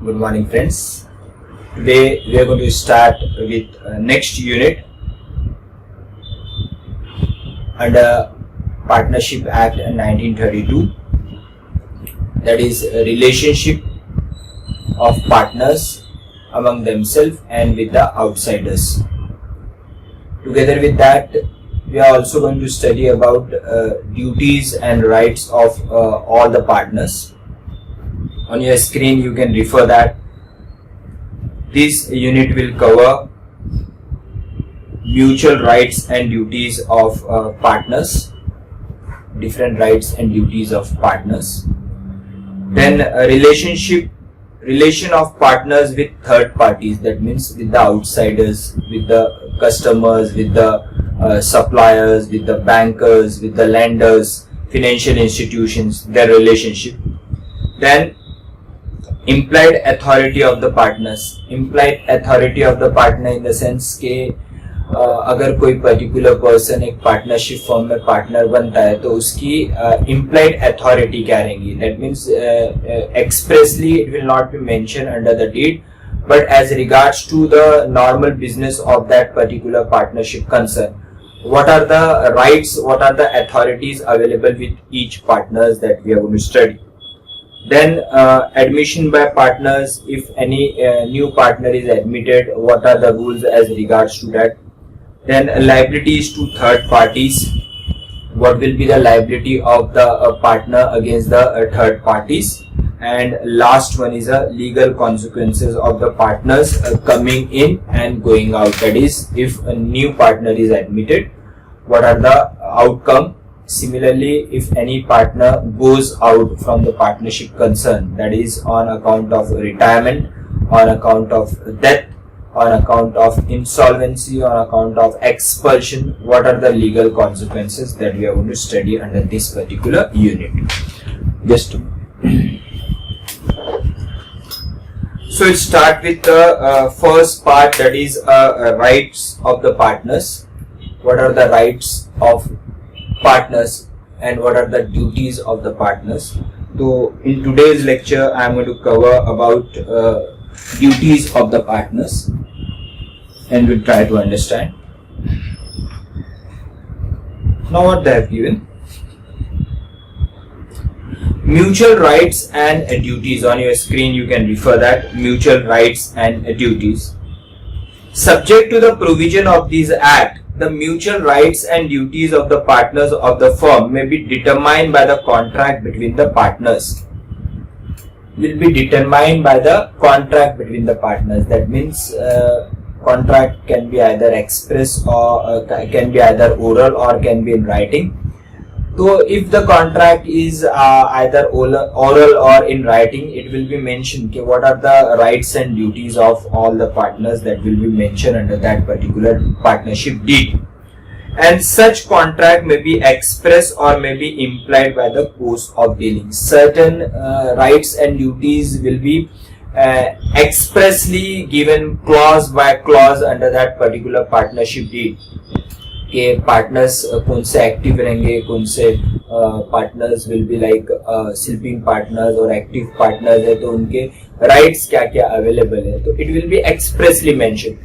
Good morning, friends. Today we are going to start with next unit under Partnership Act 1932, that is a relationship of partners among themselves and with the outsiders. Together with that, we are also going to study about duties and rights of all the partners. On your screen you can refer that. This unit will cover mutual rights and duties of partners, different rights and duties of partners. Then a relation of partners with third parties, that means with the outsiders, with the customers, with the suppliers, with the bankers, with the lenders, financial institutions, their relationship. Then implied authority of the partners. Implied authority of the partner in the sense के अगर कोई particular person एक partnership form में partner बनता है तो उसकी implied authority क्या रहेंगी. That means expressly it will not be mentioned under the deed, but as regards to the normal business of that particular partnership concern, what are the rights, what are the authorities available with each partners that we are going to study. Then admission by partners, if any new partner is admitted, what are the rules as regards to that. Then liabilities to third parties, what will be the liability of the partner against the third parties. And last one is legal consequences of the partners coming in and going out, that is if a new partner is admitted, what are the outcome. Similarly, if any partner goes out from the partnership concern, that is on account of retirement, on account of death, on account of insolvency, on account of expulsion, what are the legal consequences that we are going to study under this particular unit. Just a moment. So let's start with the first part, that is rights of the partners. What are the rights of partners and what are the duties of the partners. So in today's lecture I am going to cover about duties of the partners and we'll try to understand. Now what they have given. Mutual rights and duties. On your screen you can refer that. Mutual rights and duties. Subject to the provision of this act, the mutual rights and duties of the partners of the firm may be determined by the contract between the partners. Will be determined by the contract between the partners. That means contract can be either express or can be either oral or can be in writing. So if the contract is either oral or in writing, it will be mentioned what are the rights and duties of all the partners that will be mentioned under that particular partnership deed. And such contract may be expressed or may be implied by the course of dealing. Certain rights and duties will be expressly given clause by clause under that particular partnership deed. के partners कौन से active रहेंगे, कौन से partners will be like sleeping partners और active partners है तो उनके राइट्स क्या क्या अवेलेबल है, तो it will be expressly mention.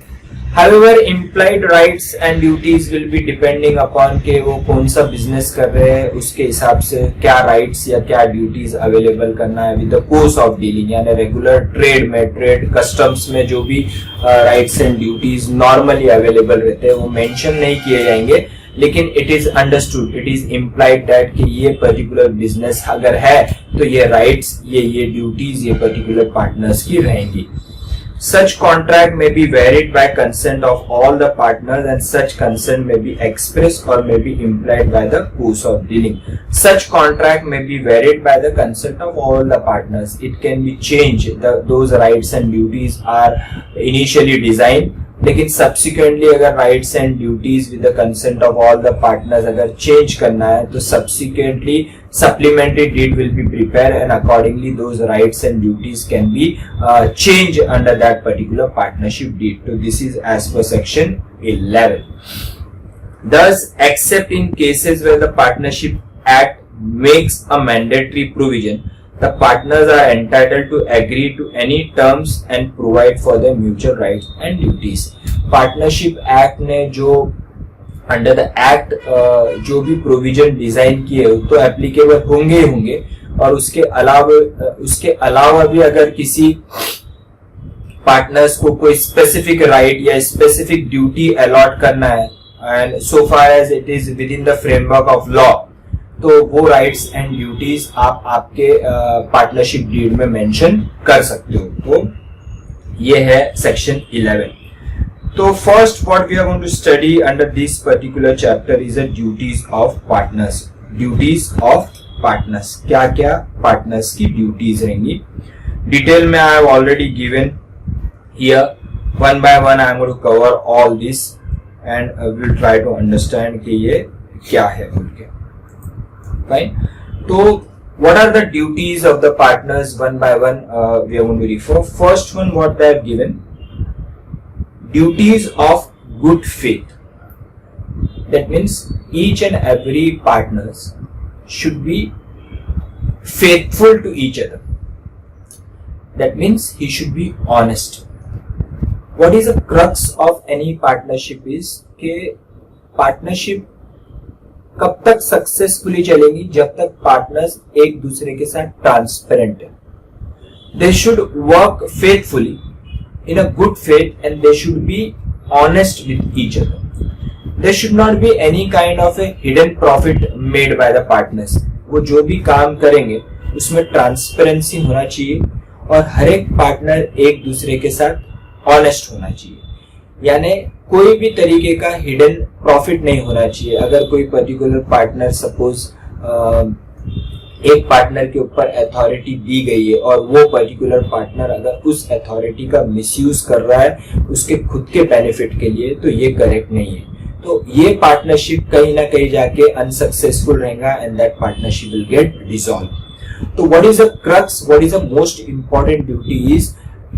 However implied rights and duties will be depending upon के वो कौन सा बिजनेस कर रहे हैं, उसके हिसाब से क्या राइट्स या क्या ड्यूटीज अवेलेबल करना है with the course of dealing. यानी रेगुलर ट्रेड में, ट्रेड कस्टम्स में जो भी rights and duties normally available रहते हैं वो मेंशन नहीं किए जाएंगे, लेकिन it is understood, it is implied that कि ये पर्टिकुलर बिजनेस अगर है तो ये राइट्स, ये ड्यूटीज ये पर्टिकुलर पार्टनर्स की रहेंगी. Such contract may be varied by consent of all the partners and such consent may be expressed or may be implied by the course of dealing. Such contract may be varied by the consent of all the partners. It can be changed. Those rights and duties are initially designed, लेकिन subsequently अगर rights and duties with the consent of all the partners अगर change करना है तो subsequently supplementary deed will be prepared and accordingly those rights and duties can be changed under that particular partnership deed. So this is as per section 11. Thus, except in cases where the Partnership Act makes a mandatory provision, the partners are entitled to agree to any terms and provide for their mutual rights and duties. Partnership act ने जो under the act जो भी provision design किए तो applicable होंगे ही होंगे, और उसके अलावा भी अगर किसी पार्टनर्स को कोई स्पेसिफिक राइट या स्पेसिफिक ड्यूटी अलॉट करना है and so far as it is within the framework of law, तो वो राइट्स एंड ड्यूटीज आप आपके पार्टनरशिप डीड में मेंशन कर सकते हो. तो ये है सेक्शन 11. तो first what we are going to study under this particular chapter is the duties of partners. Duties of partners, क्या क्या पार्टनर्स की ड्यूटीज रहेंगी. डिटेल में I have already given here. One by one I am going to cover all this and will try to understand कि ये क्या है बोल के. Fine. So, what are the duties of the partners? One by one, we are going to refer. First one, what they have given: duties of good faith. That means each and every partners should be faithful to each other. That means he should be honest. What is the crux of any partnership is कि partnership कब तक successfully चलेगी, जब तक partners एक दूसरे के साथ ट्रांसपेरेंट है. They should work faithfully in a good faith and they should be honest with each other. There should not be any kind of a hidden profit made by the partners. वो जो भी काम करेंगे उसमें transparency होना चाहिए और हर एक पार्टनर एक दूसरे के साथ ऑनेस्ट होना चाहिए. यानी कोई भी तरीके का हिडन प्रॉफिट नहीं होना चाहिए. अगर कोई पर्टिकुलर पार्टनर सपोज एक पार्टनर के ऊपर अथॉरिटी दी गई है और वो पर्टिकुलर पार्टनर अगर उस अथॉरिटी का मिसयूज कर रहा है उसके खुद के बेनिफिट के लिए, तो ये करेक्ट नहीं है. तो ये पार्टनरशिप कहीं ना कहीं जाके अनसक्सेसफुल रहेगा and that partnership will get dissolve. तो what is the crux, what is the most important duty is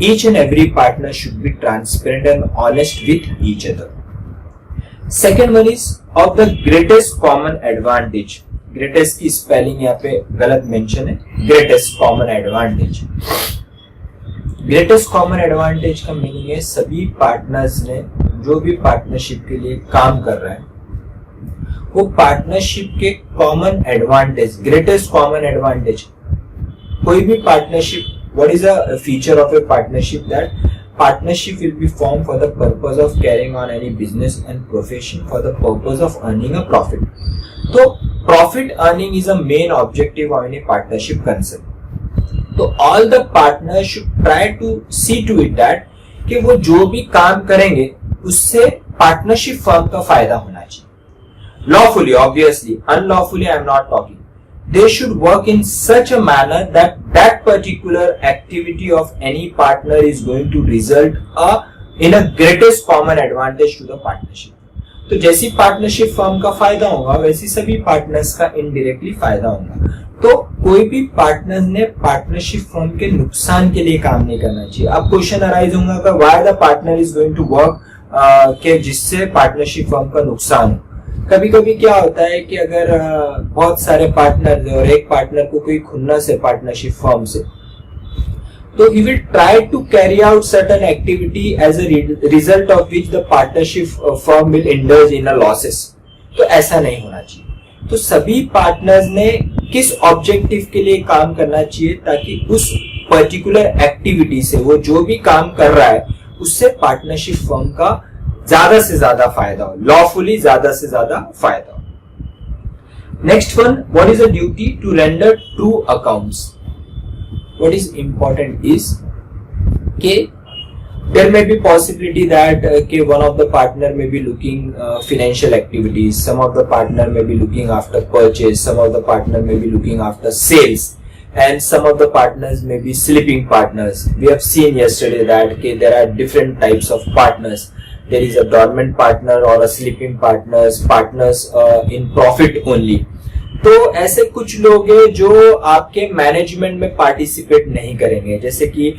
each and every partner should be transparent and honest with each other. Second one is of the greatest common advantage. Greatest की spelling यहाँ पे गलत mention है. Greatest common advantage. Greatest common advantage का meaning है सभी partners ने जो भी पार्टनरशिप के लिए काम कर रहा है वो पार्टनरशिप के common advantage, greatest common advantage. कोई भी partnership, what is a feature of a partnership? That partnership will be formed for the purpose of carrying on any business and profession for the purpose of earning a profit. So profit earning is a main objective of any partnership concern. So all the partners should try to see to it that कि वो जो भी काम करेंगे उससे partnership firm का फायदा होना चाहिए. Lawfully, obviously. Unlawfully, I am not talking. They should work in such a manner that that particular activity of any partner is going to result in a greatest common advantage to the partnership. तो जैसी partnership firm का फायदा होगा वैसी सभी partners का indirectly फायदा होगा. तो कोई भी पार्टनर ने पार्टनरशिप फर्म के नुकसान के लिए काम नहीं करना चाहिए. अब क्वेश्चन अराइज होगा कि why the partner is going to work के जिससे पार्टनरशिप फर्म का नुकसान हो. कभी कभी क्या होता है कि अगर बहुत सारे पार्टनर और एक पार्टनर को कोई खुन्नस है पार्टनरशिप फर्म से, तो he will try to carry out certain activity as a result of which the partnership firm will indulge in a losses. तो ऐसा नहीं होना चाहिए. तो सभी पार्टनर्स ने किस ऑब्जेक्टिव के लिए काम करना चाहिए ताकि उस पर्टिकुलर एक्टिविटी से वो जो भी काम कर रहा है उससे पार्टनरशिप फर्म का ज्यादा से ज्यादा फायदा हो, लॉफुली ज्यादा से ज्यादा फायदा हो. Next one, what is the duty to render true accounts. What is important is के there may be possibility that one of the partner may be looking financial activities, some of the partner may be looking after purchase, some of the partner may be looking after sales, and some of the partners may be sleeping partners. We have seen yesterday that there are different types of partners. There is a dormant partner or a sleeping partners in profit only. तो ऐसे कुछ लोग हैं जो आपके management में participate नहीं करेंगे, जैसे कि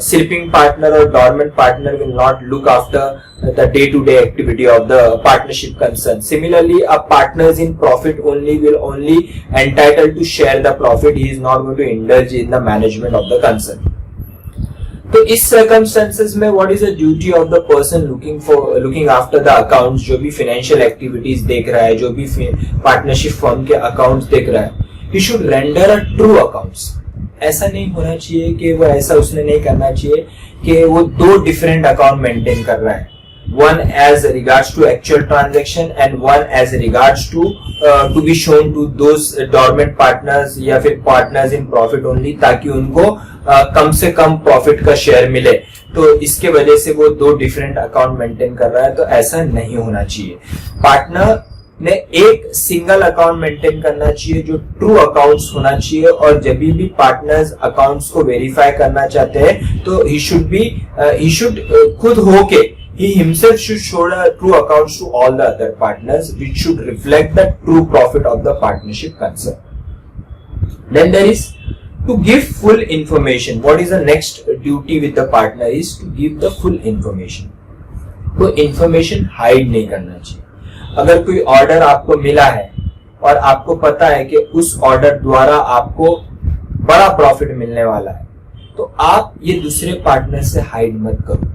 स्लीपिंग पार्टनर और dormant partner will not look after the day to day activity of the partnership concern. Similarly, a partners in profit only will only entitled to share the profit. He is not going to indulge in the management of the concern. तो इस circumstances में what is the duty of the person looking after the accounts, जो भी financial activities देख रहा है, जो भी पार्टनरशिप फर्म के अकाउंट्स देख रहा है, he should render a true accounts. ऐसा नहीं होना चाहिए कि वो ऐसा उसने नहीं करना चाहिए कि वो दो डिफरेंट अकाउंट मेंटेन कर रहा है, one as regards to actual transaction and one as regards to be shown to those dormant partners या फिर partners in profit only, ताकि उनको कम से कम प्रॉफिट का शेयर मिले. तो इसके वजह से वो दो डिफरेंट अकाउंट मेंटेन कर रहा है, तो ऐसा नहीं होना चाहिए. पार्टनर ने एक सिंगल अकाउंट मेंटेन करना चाहिए जो ट्रू अकाउंट्स होना चाहिए, और जब भी पार्टनर्स अकाउंट्स को वेरीफाई करना चाहते हैं तो ही शुड खुद होके he himself should show the true accounts to all the other partners, which should reflect the true profit of the partnership concern. Then there is to give full information. What is the next duty with the partner is to give the full information. तो information hide नहीं करना चाहिए. अगर कोई order आपको मिला है और आपको पता है कि उस ऑर्डर द्वारा आपको बड़ा प्रॉफिट मिलने वाला है, तो आप ये दूसरे पार्टनर से हाइड मत करो.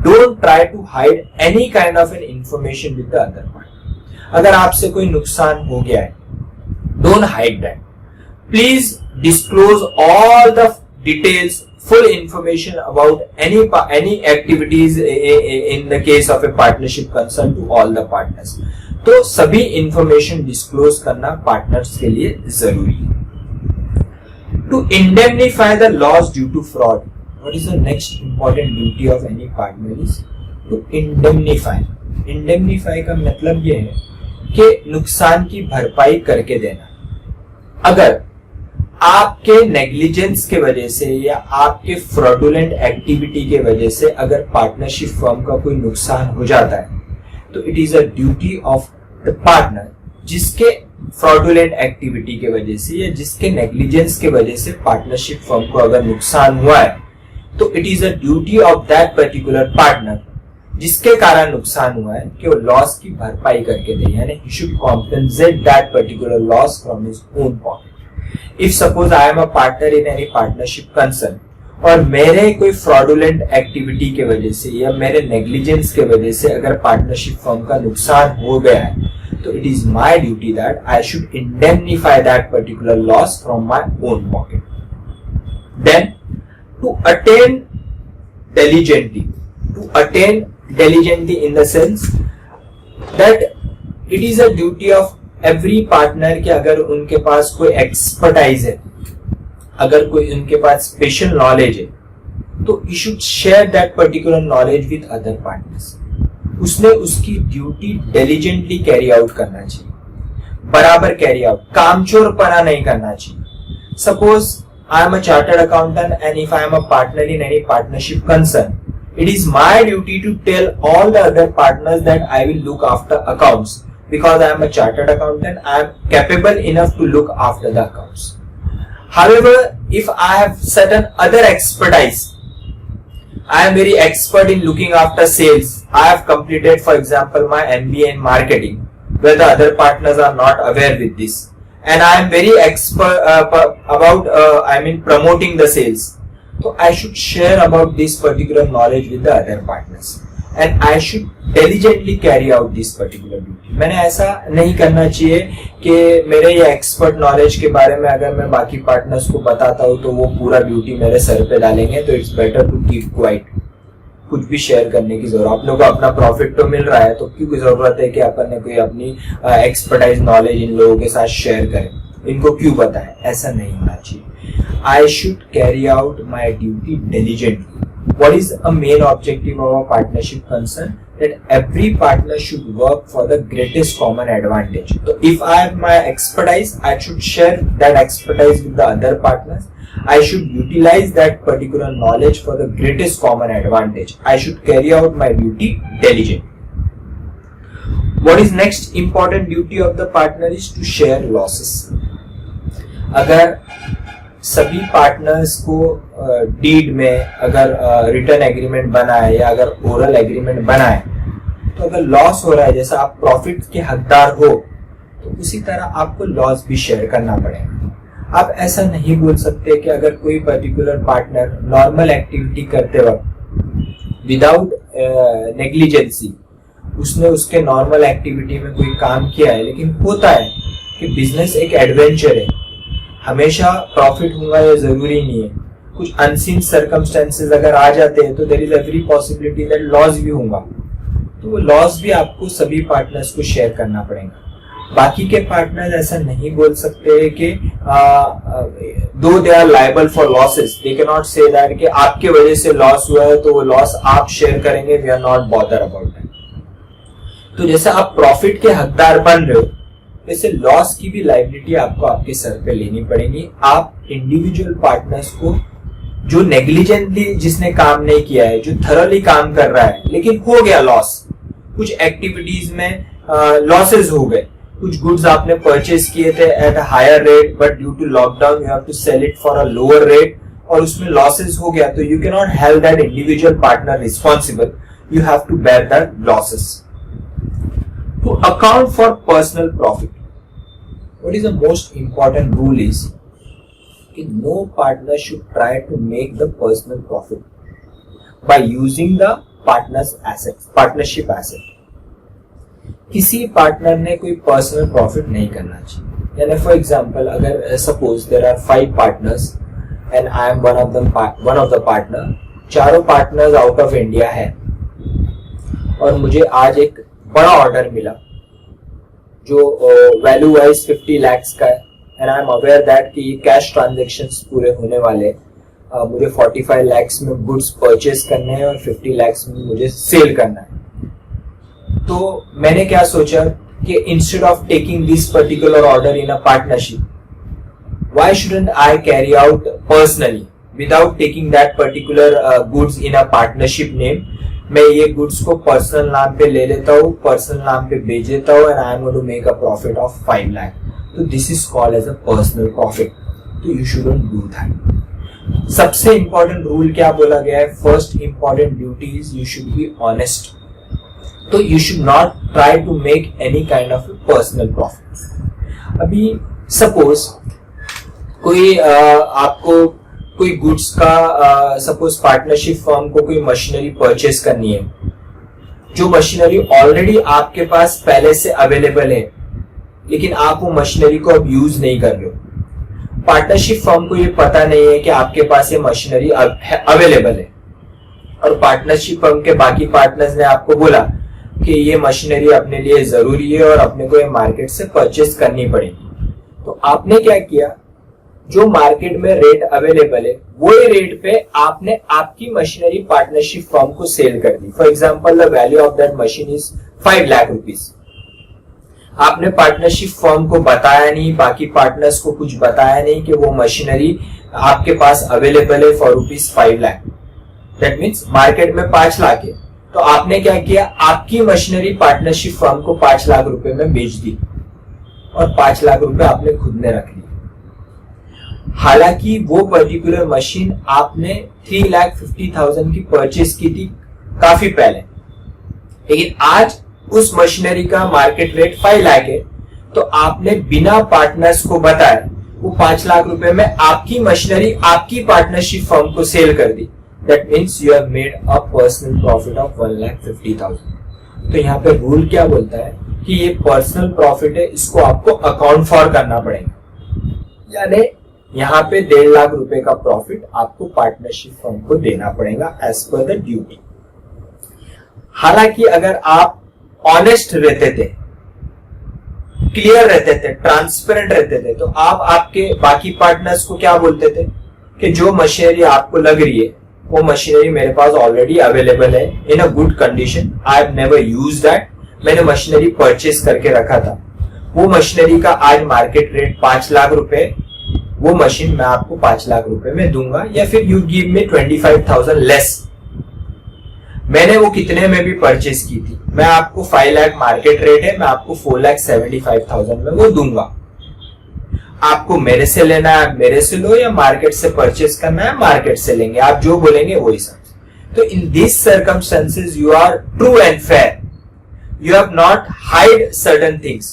Don't try to hide any kind of an information with the other party. अगर आपसे कोई नुकसान हो गया है, don't hide that. Please disclose all the details, full information about any activities in the case of a partnership concern to all the partners. तो सभी information disclose करना partners के लिए जरूरी है. To indemnify the loss due to fraud. What is the next important duty of any partner is to indemnify. Indemnify का मतलब ये है कि नुकसान की भरपाई करके देना. अगर आपके नेग्लिजेंस के वजह से या आपके फ्रॉडुलेंट एक्टिविटी के वजह से अगर पार्टनरशिप फर्म का कोई नुकसान हो जाता है, तो it is a duty of the partner, जिसके फ्रॉडुलेंट एक्टिविटी के वजह से या जिसके नेग्लिजेंस के वजह से पार्टनरशिप फर्म को अगर नुकसान हुआ है, तो it is a duty of that particular partner जिसके कारण नुकसान हुआ है कि वो लॉस की भरपाई करके दे, यानी he should compensate that particular loss from his own pocket. If suppose I am a partner in any partnership concern और मेरे कोई फ्रॉडुलेंट एक्टिविटी के वजह से या मेरे नेग्लिजेंस के वजह से अगर पार्टनरशिप फर्म का नुकसान हो गया है, तो it is my duty that I should indemnify that particular loss from my own pocket. Then to attain diligently in the sense that it is a duty of every partner कि अगर उनके पास कोई एक्सपर्टाइज है, अगर कोई उनके पास special knowledge है, तो you should share that particular knowledge with other partners. उसने उसकी ड्यूटी डिलीजेंटली कैरी आउट करना चाहिए, बराबर कैरी आउट, कामचोरपना नहीं करना चाहिए. Suppose I am a chartered accountant and if I am a partner in any partnership concern, it is my duty to tell all the other partners that I will look after accounts because I am a chartered accountant. I am capable enough to look after the accounts. However, if I have certain other expertise, I am very expert in looking after sales. I have completed, for example, my MBA in marketing, where the other partners are not aware with this. And I am very expert about promoting the sales. So I should share about this particular knowledge with the other partners, and I should diligently carry out this particular duty. मैंने ऐसा नहीं करना चाहिए कि मेरे ये expert knowledge के बारे में अगर मैं बाकी पार्टनर्स को बताता हूँ तो वो पूरा ड्यूटी मेरे सर पे डालेंगे. तो it's better to keep quiet. कुछ भी शेयर करने की जरूरत, आप लोगों को अपना प्रॉफिट तो मिल रहा है, तो क्यों जरूरत है कि अपन ने कोई अपनी एक्सपर्टाइज नॉलेज इन लोगों के साथ शेयर करें, इनको क्यों पता है? ऐसा नहीं होना चाहिए. I should carry out my duty diligently. What is a main objective of a partnership concern? that every partner should work for the greatest common advantage. So if I have my expertise, I should share that expertise with the other partners. I should utilize that particular knowledge for the greatest common advantage. I should carry out my duty diligently. What is next important duty of the partner is to share losses. अगर सभी partners को deed में अगर return agreement बना है या अगर oral agreement बना है, तो अगर लॉस हो रहा है, जैसा आप प्रॉफिट के हकदार हो, तो उसी तरह आपको लॉस भी शेयर करना पड़ेगा। आप ऐसा नहीं बोल सकते कि अगर कोई पर्टिकुलर पार्टनर नॉर्मल एक्टिविटी करते वक्त विदाउट नेग्लिजेंसी उसने उसके नॉर्मल एक्टिविटी में कोई काम किया है, लेकिन होता है कि बिजनेस एक एडवेंचर है, हमेशा प्रॉफिट होगा ये जरूरी नहीं है, कुछ अनसीन सर्कमस्टेंसेस अगर आ जाते हैं तो there is every possibility that loss भी होगा, तो वो लॉस भी आपको सभी पार्टनर्स को शेयर करना पड़ेगा। बाकी के पार्टनर्स ऐसा नहीं बोल सकते कि though they are liable for losses, they can not say that कि आपके वजह से लॉस हुआ है तो वो लॉस आप शेयर करेंगे, we are not bother about that. तो जैसे आप प्रॉफिट के हकदार बन रहे हो, वैसे लॉस की भी लायबिलिटी आपको आपके सर पे लेनी पड़ेगी। आप इंडिविजुअल पार्टनर्स को, जो नेग्लिजेंटली जिसने काम नहीं किया है, जो थरोली काम कर रहा है लेकिन हो गया लॉस, कुछ एक्टिविटीज में लॉसेस हो गए, कुछ गुड्स आपने परचेज किए थे at a higher rate but due to lockdown you have to sell it for a lower rate और उसमें लॉसेस हो गया, तो you can not held that individual partner responsible, you have to bear that losses. To account for personal profit, what is the most important rule is that no partner should try to make the personal profit by using the partner's assets, partnership asset. किसी partner ने कोई personal profit नहीं करना चाहिए। यानी for example, अगर suppose there are 5 partners and I am one of the partner, चारों partners out of India है और मुझे आज एक बड़ा ऑर्डर मिला जो वैल्यू वाइज 50 lakhs का है and I am aware that कि ये कैश ट्रांजेक्शंस पूरे होने वाले, मुझे 45 lakhs में गुड्स परचेज करने हैं और 50 lakhs में मुझे सेल करना है। तो मैंने क्या सोचा कि instead of taking this particular order in a partnership, why shouldn't I carry out personally without taking that particular goods in a partnership name. मैं ये गुड्स को पर्सनल नाम पे ले लेता हूँ, पर्सनल नाम पे बेच देता हूँ and I am going to make a profit of 5 lakh. तो this is called as a personal profit. तो यू शुडंट डू दैट। सबसे इंपॉर्टेंट रूल क्या बोला गया है? First important duty is you should be honest. तो you should not try to make any kind of personal profit. अभी suppose कोई आपको कोई गुड्स का, सपोज पार्टनरशिप फर्म को कोई मशीनरी परचेस करनी है, जो मशीनरी ऑलरेडी आपके पास पहले से अवेलेबल है लेकिन आप वो मशीनरी को अब यूज नहीं कर रहे हो। पार्टनरशिप फर्म को ये पता नहीं है कि आपके पास ये मशीनरी अवेलेबल है और पार्टनरशिप फर्म के बाकी पार्टनर्स ने आपको बोला कि ये मशीनरी अपने लिए जरूरी है और अपने को ये मार्केट से परचेस करनी पड़ेगी। तो आपने क्या किया, जो मार्केट में रेट अवेलेबल है वो रेट पे आपने आपकी मशीनरी पार्टनरशिप फर्म को सेल कर दी। For example, the value of that machine is 5 lakh rupees. आपने पार्टनरशिप फर्म को बताया नहीं, बाकी पार्टनर्स को कुछ बताया नहीं कि वो मशीनरी आपके पास अवेलेबल है for ₹5 lakh. That means market में 5 लाख है। तो आपने क्या किया, आपकी मशीनरी पार्टनरशिप फर्म को 5 लाख रुपए में बेच दी और 5 लाख रुपए आपने खुद ने रख ली। हालांकि वो पर्टिकुलर मशीन आपने 3,50,000 की परचेज की थी काफी पहले, लेकिन आज उस मशीनरी का मार्केट रेट 5 लाख है। तो आपने बिना पार्टनर्स को बताए वो 5 लाख रुपए में आपकी मशीनरी आपकी पार्टनरशिप फर्म को सेल कर दी। That means you have made a personal profit of 1,50,000। तो यहाँ पे रूल क्या बोलता है कि ये पर्सनल प्रॉफिट है, इसको आपको अकाउंट फॉर करना पड़ेगा। यानी यहाँ पे 1.5 लाख रुपए का प्रॉफिट आपको पार्टनरशिप फर्म को देना पड़ेगा एज पर द ड्यूटी। हालांकि अगर आप ऑनेस्ट रहते थे, क्लियर रहते थे, ट्रांसपेरेंट रहते थे, तो आप आपके बाकी पार्टनर्स को क्या बोलते थे कि जो मशीनरी आपको लग रही है वो मशीनरी मेरे पास ऑलरेडी अवेलेबल है in a good condition, I have never used that, मैंने मशीनरी परचेस करके रखा था, वो मशीनरी का आज मार्केट रेट 5 लाख रुपए, वो मशीन मैं आपको 5 लाख रुपए में दूंगा, या फिर यू गिव मी 25,000 लेस। मैंने वो कितने में भी परचेस की थी, मैं आपको 5 लाख मार्केट रेट है, मैं आपको 4,75,000 में वो दूंगा। आपको मेरे से लेना है मेरे से लो, या मार्केट से परचेस करना है मार्केट से लेंगे, आप जो बोलेंगे वही समझ। तो in this circumstances you are true and fair, you have not hide certain things.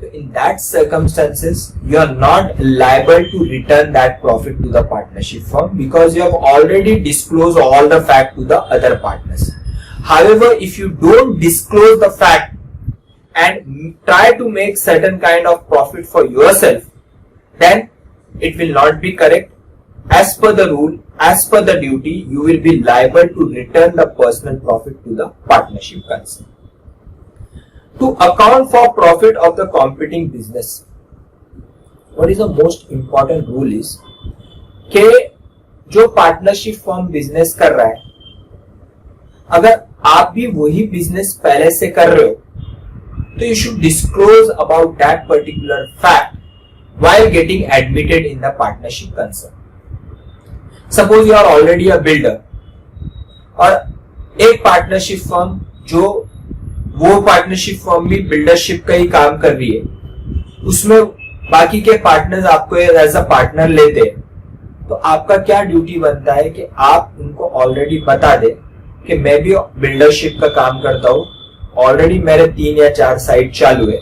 So in that circumstances, you are not liable to return that profit to the partnership firm because you have already disclosed all the fact to the other partners. However, if you don't disclose the fact and try to make certain kind of profit for yourself, then it will not be correct. As per the rule, as per the duty, you will be liable to return the personal profit to the partnership concerned. To account for profit of the competing business, what is the most important rule is कि जो partnership firm business कर रहा है, अगर आप भी वही business पहले से कर रहे हो, तो you should disclose about that particular fact while getting admitted in the partnership concern. Suppose you are already a builder और एक पार्टनरशिप फर्म जो वो पार्टनरशिप फर्म भी बिल्डरशिप का ही काम कर रही है, उसमें बाकी के पार्टनर्स आपको एज अ पार्टनर लेते हैं, तो आपका क्या ड्यूटी बनता है कि आप उनको ऑलरेडी बता दे कि मैं भी बिल्डरशिप का काम करता हूँ, ऑलरेडी मेरे 3 या 4 साइट चालू है,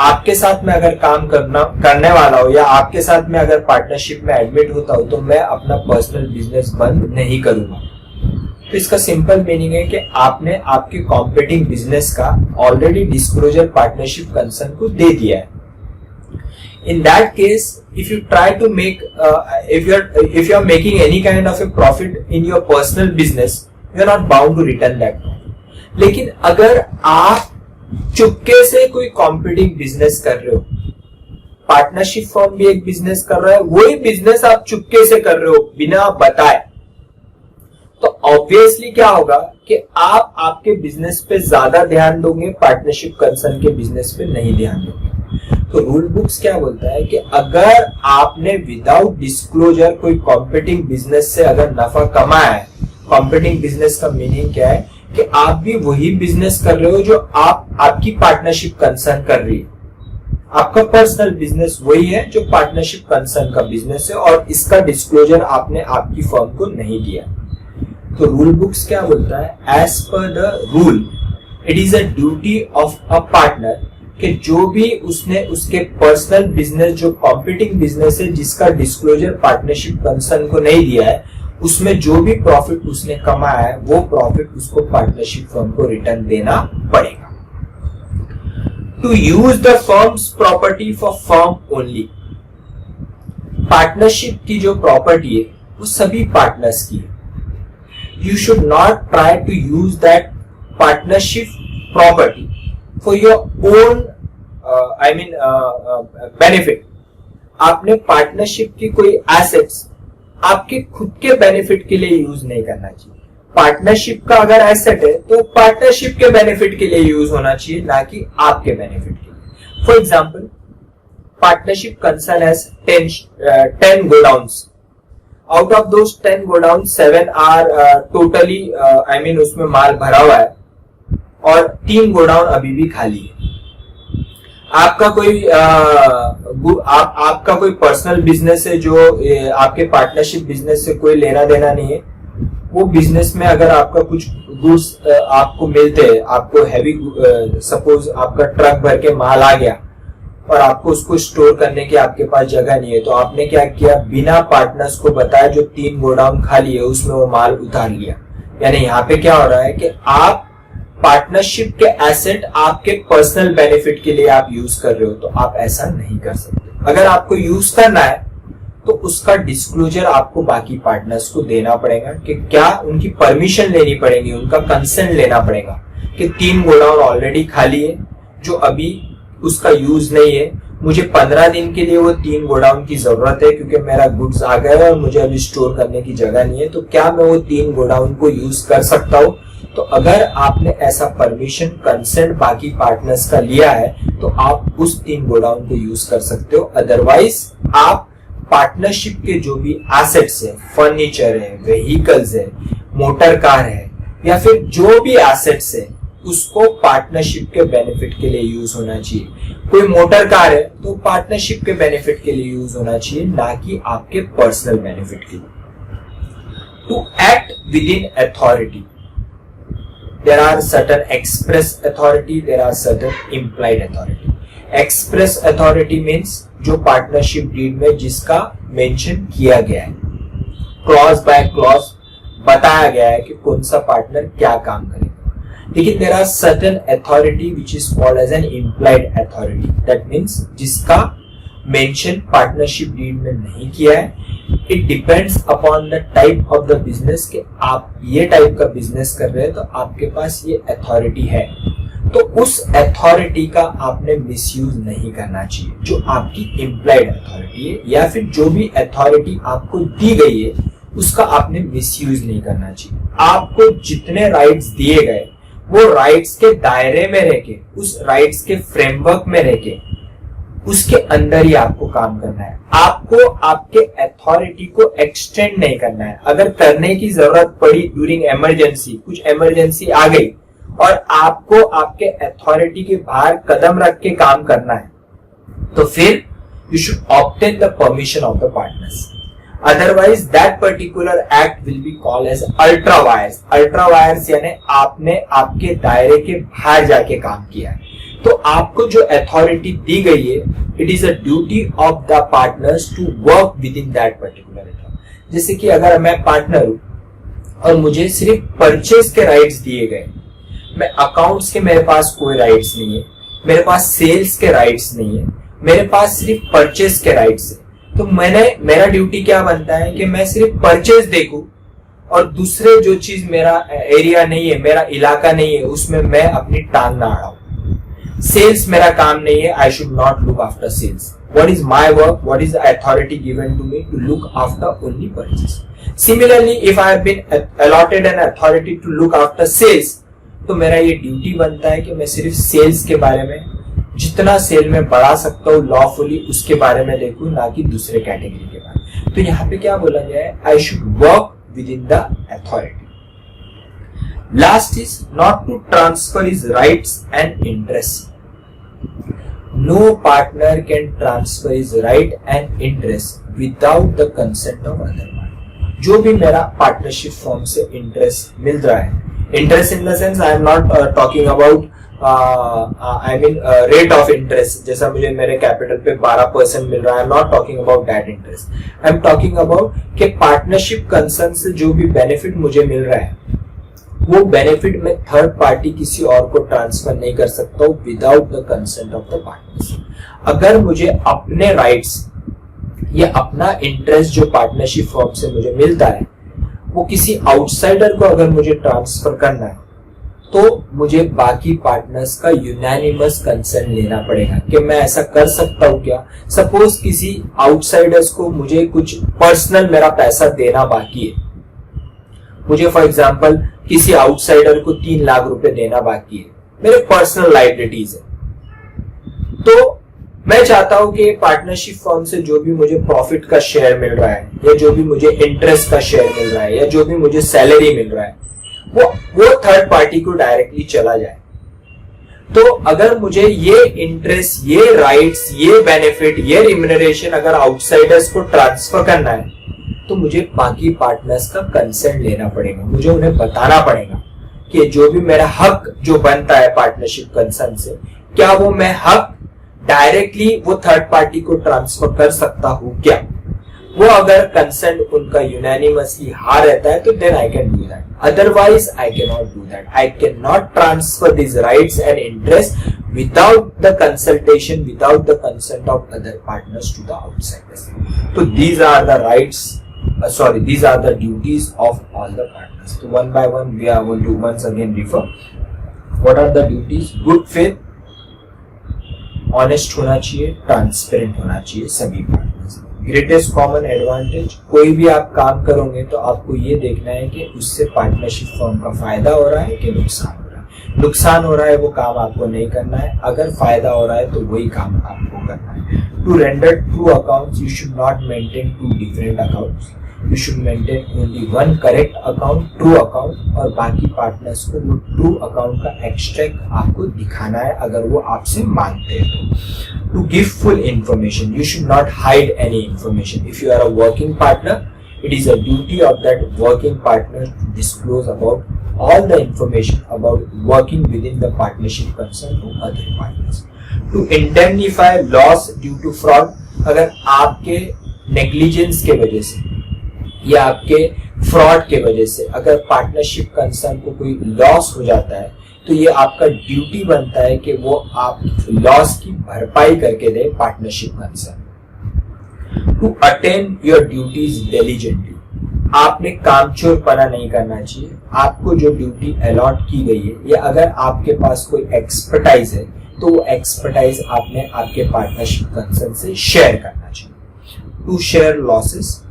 आपके साथ में अगर काम करने वाला हो या आपके साथ में अगर पार्टनरशिप में एडमिट होता हूँ तो मैं अपना पर्सनल बिजनेस बंद नहीं करूंगा। तो इसका सिंपल मीनिंग है कि आपने आपके कॉम्पिटिंग बिजनेस का ऑलरेडी डिस्क्लोजर पार्टनरशिप कंसर्न को दे दिया है। In that case, if you try to make, if you are making any kind of a profit in your personal business, you are not bound to return that profit. लेकिन अगर आप चुपके से कोई competing business कर रहे हो, partnership firm भी एक बिजनेस कर रहा है, वही बिजनेस आप चुपके से कर रहे हो बिना बताए, तो ऑब्वियसली क्या होगा कि आप आपके बिजनेस पे ज्यादा ध्यान दोगे, पार्टनरशिप कंसर्न के बिजनेस पे नहीं ध्यान दोगे। तो रूल बुक्स क्या बोलता है कि अगर आपने विदाउट डिस्क्लोजर कोई कॉम्पिटिंग बिजनेस से अगर नफा कमाया है, कॉम्पिटिंग बिजनेस का मीनिंग क्या है कि आप भी वही बिजनेस कर रहे हो जो आपकी पार्टनरशिप कंसर्न कर रही है, आपका पर्सनल बिजनेस वही है जो पार्टनरशिप कंसर्न का बिजनेस है, और इसका डिस्क्लोजर आपने आपकी फर्म को नहीं दिया। तो रूल बुक्स क्या बोलता है, as per the rule it is a duty of a partner कि जो भी उसने उसके पर्सनल बिजनेस जो कॉम्पिटिंग बिजनेस है जिसका डिस्क्लोजर पार्टनरशिप कंसर्न को नहीं दिया है, उसमें जो भी प्रॉफिट उसने कमाया है वो प्रॉफिट उसको पार्टनरशिप फर्म को रिटर्न देना पड़ेगा। To use the firm's property for firm only, partnership की जो प्रॉपर्टी है वो सभी पार्टनर्स की है। You should not try to use that partnership property for your own benefit. आपने पार्टनरशिप की कोई एसेट्स आपके खुद के बेनिफिट के लिए यूज नहीं करना चाहिए। पार्टनरशिप का अगर एसेट है तो पार्टनरशिप के बेनिफिट के लिए यूज होना चाहिए, ना कि आपके बेनिफिट के लिए। For example, partnership concern has 10 godowns, out of those 10 godown 7 are totally उसमें माल भरा हुआ है और 3 गोडाउन अभी भी खाली है। आपका कोई पर्सनल बिजनेस है जो आपके पार्टनरशिप बिजनेस से कोई लेना देना नहीं है। वो बिजनेस में अगर आपका कुछ गुड्स आपको मिलते हैं, आपको हैवी सपोज आपका ट्रक भर के माल आ गया और आपको उसको स्टोर करने की आपके पास जगह नहीं है, तो आपने क्या किया, बिना पार्टनर्स को बताया जो 3 गोडाउन खाली है उसमें वो माल उतार लिया। यानी यहाँ पे क्या हो रहा है कि आप पार्टनरशिप के एसेट आपके पर्सनल बेनिफिट के लिए आप यूज कर रहे हो, तो आप ऐसा नहीं कर सकते। अगर आपको यूज करना है तो उसका डिस्क्लोजर आपको बाकी पार्टनर्स को देना पड़ेगा कि क्या उनकी परमिशन लेनी पड़ेगी, उनका कंसेंट लेना पड़ेगा कि 3 गोडाउन ऑलरेडी खाली है जो अभी उसका यूज नहीं है, मुझे 15 दिन के लिए वो 3 गोडाउन की जरूरत है क्योंकि मेरा गुड्स आ गया है और मुझे अभी स्टोर करने की जगह नहीं है, तो क्या मैं वो 3 गोडाउन को यूज कर सकता हूँ? तो अगर आपने ऐसा परमिशन कंसेंट बाकी पार्टनर्स का लिया है तो आप उस 3 गोडाउन को यूज कर सकते हो। अदरवाइज आप पार्टनरशिप के जो भी एसेट्स है, फर्नीचर है, व्हीकल्स है, मोटर कार है, या फिर जो भी एसेट्स है उसको पार्टनरशिप के बेनिफिट के लिए यूज होना चाहिए। कोई मोटर कार है तो पार्टनरशिप के बेनिफिट के लिए यूज होना चाहिए, ना कि आपके पर्सनल बेनिफिट के लिए। To act within authority, there are certain express authority, there are certain implied authority. Express authority means जो पार्टनरशिप डीड में जिसका मेंशन किया गया है, क्लॉज बाय क्लॉज बताया गया है कि कौन सा पार्टनर क्या काम करेगा। लेकिन there are certain authority which is called as an implied authority. That means जिसका मेंशन पार्टनरशिप डीड में नहीं किया है। It depends upon the type of the business कि आप ये टाइप का बिजनेस कर रहे हैं तो आपके पास ये अथॉरिटी है, तो उस अथॉरिटी का आपने मिसयूज नहीं करना चाहिए जो आपकी इम्प्लाइड अथॉरिटी है, या फिर जो भी अथॉरिटी आपको दी गई है उसका आपने मिसयूज नहीं करना चाहिए। आपको जितने राइट्स दिए गए वो राइट्स के दायरे में रह के, उस राइट्स के फ्रेमवर्क में रह के, उसके अंदर ही आपको काम करना है। आपको आपके अथॉरिटी को एक्सटेंड नहीं करना है। अगर करने की जरूरत पड़ी ड्यूरिंग इमरजेंसी, कुछ इमरजेंसी आ गई और आपको आपके अथॉरिटी के बाहर कदम रख के काम करना है, तो फिर you should obtain the permission of the partners. Otherwise that particular act will be called as ultra vires. Ultra vires यानी आपने आपके दायरे के बाहर जाके काम किया है। तो आपको जो अथॉरिटी दी गई है, it is a duty of the partners to work within that particular authority. जैसे कि अगर मैं पार्टनर हूं और मुझे सिर्फ परचेज के राइट्स दिए गए, मैं अकाउंट्स के मेरे पास कोई राइट्स नहीं है, मेरे पास सेल्स के राइट्स नहीं है, मेरे पास सिर्फ परचेज के राइट्स है, तो मेरा ड्यूटी क्या बनता है कि मैं सिर्फ परचेज देखूं और दूसरे जो चीज मेरा एरिया नहीं है, मेरा इलाका नहीं है, उसमें मैं अपनी टांग ना अड़ाऊं। सेल्स मेरा काम नहीं है, I should not look after sales. What is my work, what is authority given to me to look after only purchase. Similarly if I have been allotted an authority to look after sales, तो मेरा ये duty बनता है कि मैं सिर्फ sales के बारे में, जितना सेल में बढ़ा सकता हूँ लॉफुली उसके बारे में देखूं, ना कि दूसरे कैटेगरी के बारे में। तो यहाँ पे क्या बोला गया है, I should work within the authority. Last is not to transfer his rights and interests. No partner can transfer his right and interest without the consent of other party. जो भी मेरा पार्टनरशिप फॉर्म से interest मिल रहा है, interest in the sense I am not talking about I mean rate of interest, जैसा मुझे मेरे capital पे 12% मिल रहा है, I am not talking about that interest. I am talking about कि पार्टनरशिप कंसर्न से जो भी बेनिफिट मुझे मिल रहा है, वो बेनिफिट में थर्ड पार्टी किसी और को ट्रांसफर नहीं कर सकता हूं without the consent of the partners. अगर मुझे अपने राइट्स या अपना इंटरेस्ट जो पार्टनरशिप फॉर्म से मुझे मिलता है, वो किसी आउटसाइडर को अगर मुझे ट्रांसफर करना है, तो मुझे बाकी पार्टनर्स का यूनानिमस कंसेंट लेना पड़ेगा कि मैं ऐसा कर सकता हूं क्या। सपोज किसी आउटसाइडर्स को मुझे कुछ पर्सनल मेरा पैसा देना बाकी है, मुझे फॉर एग्जांपल किसी आउटसाइडर को 3 लाख रुपए देना बाकी है, मेरे पर्सनल लायबिलिटीज है, तो मैं चाहता हूं कि पार्टनरशिप फर्म से जो भी मुझे प्रॉफिट का शेयर मिल रहा है, या जो भी मुझे इंटरेस्ट का शेयर मिल रहा है, या जो भी मुझे सैलरी मिल रहा है, वो थर्ड पार्टी को डायरेक्टली चला जाए। तो अगर मुझे ये इंटरेस्ट, ये राइट्स, ये बेनिफिट, ये रिम्यूनरेशन अगर आउटसाइडर्स को ट्रांसफर करना है, तो मुझे बाकी पार्टनर्स का कंसेंट लेना पड़ेगा। मुझे उन्हें बताना पड़ेगा कि जो भी मेरा हक जो बनता है पार्टनरशिप कंसर्न से, क्या वो मैं हक डायरेक्टली वो थर्ड पार्टी को ट्रांसफर कर सकता हूं क्या। वो अगर कंसेंट उनका यूनानिमसली हाँ रहता है, तो then I can do that, otherwise I can not do that. I can not transfer this rights and interest without the consultation, without the consent of other partners to the outsiders. So these are the rights, these are the duties of all the partners. So one by one we are going to once again refer. What are the duties? Good faith, honest होना चाहिए, transparent होना चाहिए सभी partners. Greatest common advantage, कोई भी आप काम करोगे तो आपको ये देखना है कि उससे पार्टनरशिप फर्म का फायदा हो रहा है कि नुकसान। नुकसान हो रहा है वो काम आपको नहीं करना है, अगर फायदा हो रहा है तो वही काम आपको करना है। To render true accounts, you should not maintain two different accounts. You should maintain only one correct account, true account, और बाकी पार्टनर्स को वो ट्रू अकाउंट का एक्सट्रैक्ट आपको दिखाना है अगर वो आपसे मांगते हैं तो। To give full information, you should not hide any information. If you are a working partner, it is a duty of that working partner to disclose about all the information about working within the partnership concerned to other partners. To indemnify loss due to fraud, अगर आपके negligence के वजह से या आपके fraud के वजह से अगर पार्टनरशिप कंसर्न को कोई लॉस हो जाता है तो ये आपका ड्यूटी बनता है कि वो आप लॉस की भरपाई करके दे partnership concern. To attain your duties diligently, आपने कामचोरपना नहीं करना चाहिए। आपको जो ड्यूटी अलॉट की गई है या अगर आपके पास कोई एक्सपर्टाइज है तो वो एक्सपर्टाइज आपने आपके पार्टनरशिप कंसर्न से शेयर करना चाहिए। To share losses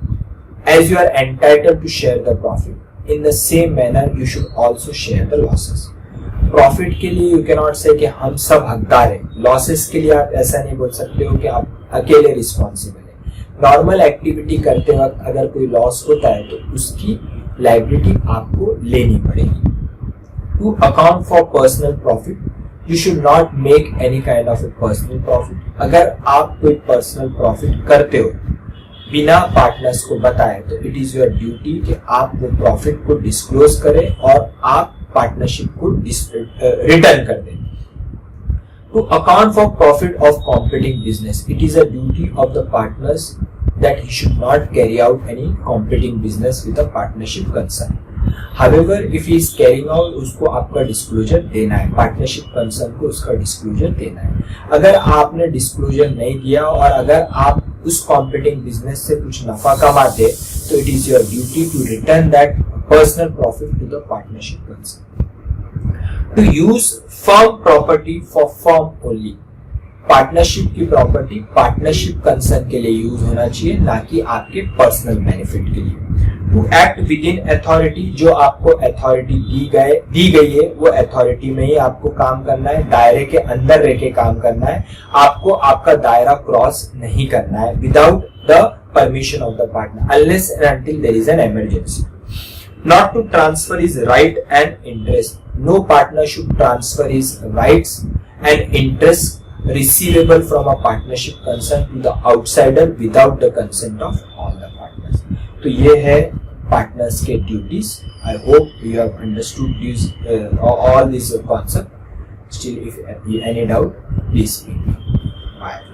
as you are entitled to share the profit, in the same manner you should also share the losses. Profit के लिए यू कैन नॉट से कि हम सब हकदार हैं, लॉसेस के लिए आप ऐसा नहीं बोल सकते हो कि आप अकेले रिस्पॉन्सिबल। नॉर्मल एक्टिविटी करते वक्त अगर कोई लॉस होता है तो उसकी लायबिलिटी आपको लेनी पड़ेगी। To account for personal profit, you should not make any kind of a personal profit. अगर आप कोई पर्सनल प्रॉफिट करते हो बिना पार्टनर्स को बताए तो इट इज योर ड्यूटी कि आप वो प्रॉफिट को डिस्क्लोज करें और आप पार्टनरशिप को रिटर्न कर दें। To account for profit of competing business, it is a duty of the partners that he should not carry out any competing business with a partnership concern. However, if he is carrying out, उसको आपका disclosure देना है, partnership concern को उसका disclosure देना है। अगर आपने disclosure नहीं दिया और अगर आप उस competing business से कुछ नफा कमाते तो it is your duty to return that personal profit to the partnership concern. To use firm property for firm only, partnership की प्रॉपर्टी पार्टनरशिप कंसर्न के लिए यूज होना चाहिए, ना कि आपके पर्सनल बेनिफिट के लिए। To act within authority, जो आपको अथॉरिटी दी गई है वो अथॉरिटी में ही आपको काम करना है, दायरे के अंदर रह के काम करना है, आपको आपका दायरा क्रॉस नहीं करना है without the permission of the partner unless and until there is an emergency. Not to transfer his right and interest. No partner should transfer his rights and interests receivable from a partnership concern to the outsider without the consent of all the partners. तो ये है partners के duties. I hope you have understood these all these concepts. Still, if any doubt, please speak. Bye.